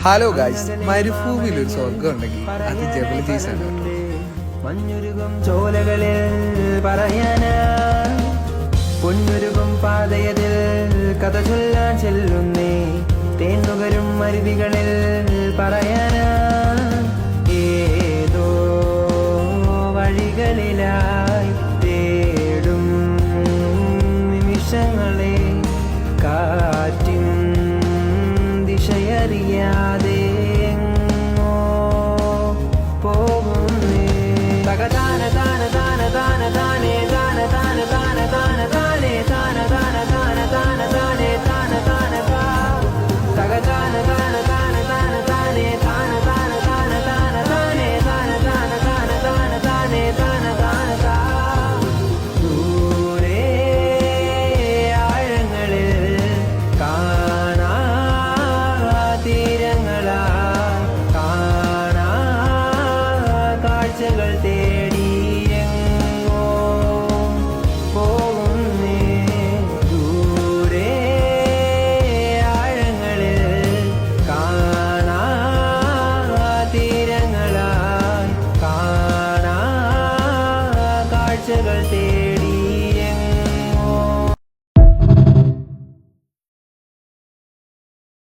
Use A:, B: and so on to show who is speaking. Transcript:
A: Hello guys, മരുഭൂമിയിൽ ഒരു സ്വർഗം ഉണ്ടെങ്കിൽ അത് ജബൽ ജീസാണ്.
B: മഞ്ഞുരുകും ചോലകളിൽ പറയാന പൊന്നുരുകും പാതയതിൽ കഥ ചൊല്ലാൻ ചെല്ലുന്നേ തേന്നുകരും അരുവികളിൽ പറയാന ഏതോ വഴികളിലായി തേടും നിമിഷങ്ങളെ കാറ്റിൻ ദിശയറിയാതെ എങ്ങോ പോകുന്നേ തകതാന താന താന താന താനേ താന താന താന താന താനേ താന താന താന താന താനേ താന താന താ തകതാന താന താന താന താനേ താന താന താന താന താനേ താന താന താന താന താനേ താന താന താ ദൂരെ ആഴങ്ങളിൽ കാണാ തീരങ്ങളായി കാണാ കാഴ്ചകൾ തേടി എങ്ങോ പോകുന്നേ ദൂരെ ആഴങ്ങളിൽ കാണാ തീരങ്ങളായി കാണാ കാഴ്ചകൾ തേടി